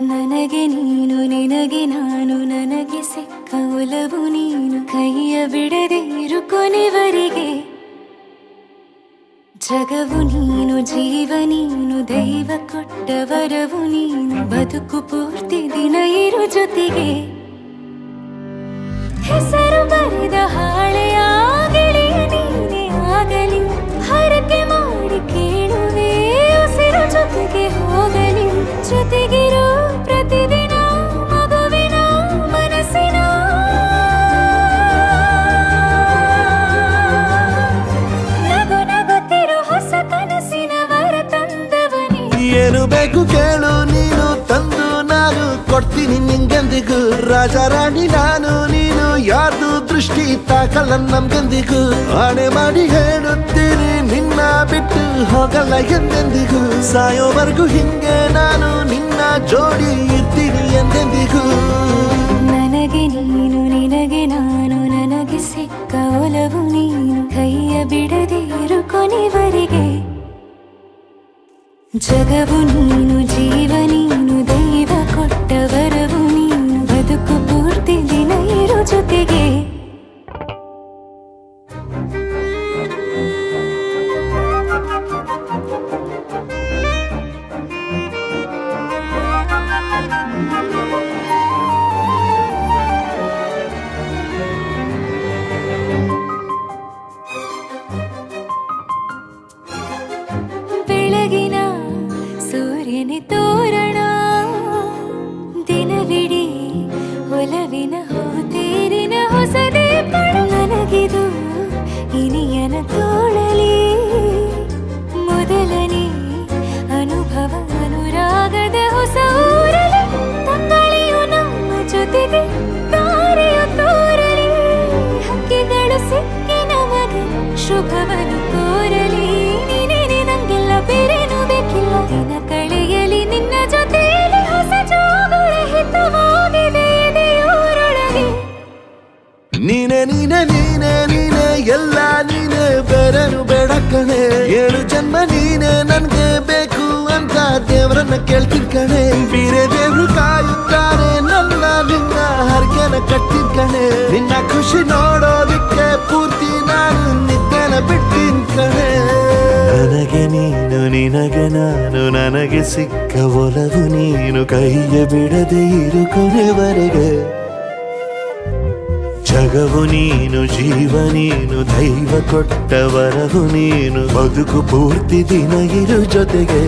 ನನಗೆ ನೀನು ನಿನಗೆ ನಾನು ನನಗೆ ಸಿಕ್ಕ ಒಲವು ನೀನು ಕೈಯ ಬಿಡದೆ ಇರು ಕೊನೆವರೆಗೆ ಜಗವು ನೀನು ಜೀವ ನೀನು ದೈವ ಕೊಟ್ಟ ವರವು ನೀನು ಬದುಕು ಪೂರ್ತಿ ದಿನ ಇರು ಜೊತೆಗೆ ಹೆಸರು ಬರೆದ ಹಾಳೆಯ ಗೆಳೆಯ ನೀನೇ ಆಗಲಿ ಹರಕೆ ಮಾಡಿ ಕೇಳುವೆ ಉಸಿರು ಜೊತೆಗೆ ಹೋಗಲಿ ಜೊತೆಗಿರೋ ಪ್ರತಿದಿನ ಮಗುವಿನ ಮನಸ್ಸಿನ ನಗು ನಗುತ್ತಿರೋ ಹೊಸ ಕನಸಿನ ವರ ತಂದವನೇ ಏನು ಬೇಕು ಕೇಳು ನೀನು ತಂದು ನಾನು ಕೊಡ್ತೀನಿ ನಿಂಗೆಂದಿಗೂ ರಾಜ ರಾಣಿ ನಾನು ನೀನು ಯಾರ್ದು ದೃಷ್ಟಿ ತಾಕಲ್ಲ ನಮ್ಗೆಂದಿಗೂ ಆಣೆ ಮಾಡಿ ಹೇಳುತ್ತೀನಿ ನಿನ್ನ ಬಿಟ್ಟು ಹೋಗಲ್ಲ ಎಂದೆಂದಿಗೂ ಸಾಯೋವರೆಗೂ ಹಿಂಗೆ ನಾನು ನಿನ್ನ ಜೋಡಿ ಇರ್ತೀನಿ ಎಂದೆಂದಿಗೂ ನನಗೆ ನೀನು ನಿನಗೆ ನಾನು ನನಗೆ ಸಿಕ್ಕ ಒಲವು ನೀನು ಕೈಯ ಬಿಡದೆ ಇರು ಕೊನೆವರೆಗೆ ಜಗವು ನೀನು ಜೀವ ನೀನು ದೈವ ಕೊಟ್ಟ ವರವು ನೀನು ಬದುಕು ಪೂರ್ತಿ ದಿನ ಇರು ಜೊತೆಗೆ ಬೆಳಗಿನ ಸೂರ್ಯನ ತೋರಣ ದಿನವಿಡೀ ಒಲವಿನ ಹೋತೇರಿನ ಹೊಸದೇ ಪಡ ನನಗಿದು ಇನಿಯನ ತೋಳಲಿ ಮೊದಲನೇ ಅನುಭವ ಅನುರಾಗದ ಹೊಸ ಊರಲಿ ತಂಗಳಿಯು ನಮ್ಮ ಜೊತೆಗೆ ತಾರೆಯು ತೋರಲಿ ಹಕ್ಕಿಗಳು ಸಿಕ್ಕಿ ನಮಗೆ ಶುಭವನ್ನು ಕೋರಲಿ ನೀನೇನೆ ನಂಗೆಲ್ಲ ಬೇರೇನು ಬೇಕಿಲ್ಲ ದಿನ ಕಳೆಯಲಿ ನಿನ್ನ ಜೊತೆಯಲ್ಲಿ ಹೊಸ ಜೋಗುಳ ಹಿತವಾಗಿದೆ ಎದೆಯೂರೊಳಗೆ ನೀನೆ ನೀನೆ ನೀನೆ ನೀನೆ ಎಲ್ಲ ನೀನೆ ಬೇರೆನು ಬೇಡ ಕಣೆ ಏಳು ಜನ್ಮ ನೀನೆ ನನ್ಗೆ ಬೇಕು ಅಂತ ದೇವರನ್ನ ಕೇಳ್ತೀನಿ ಕಣೆ ಬೇರೆ ದೇವ್ರು ಕಾಯುತ್ತಾರೆ ನನ್ನ ನಿನ್ನ ಹರಕೆನ ಕಟ್ಟಿನ ಕಣೆ ನಿನ್ನ ಖುಷಿ ನೋಡೋದಿಕ್ಕೆ ಪೂರ್ತಿ ನಾನು ನಿದ್ದೆನ ಬಿಟ್ಟಿನ್ ಕಣೆ ನನಗೆ ನೀನು ನಿನಗೆ ನಾನು ನನಗೆ ಸಿಕ್ಕ ಒಲವು ನೀನು ಕೈಯ ಬಿಡದೆ ಇರು ಕೊನೆವರೆಗೆ ಜಗವು ನೀನು ಜೀವ ನೀನು ದೈವ ಕೊಟ್ಟ ವರವು ನೀನು ಬದುಕು ಪೂರ್ತಿ ದಿನ ಇರು ಜೊತೆಗೆ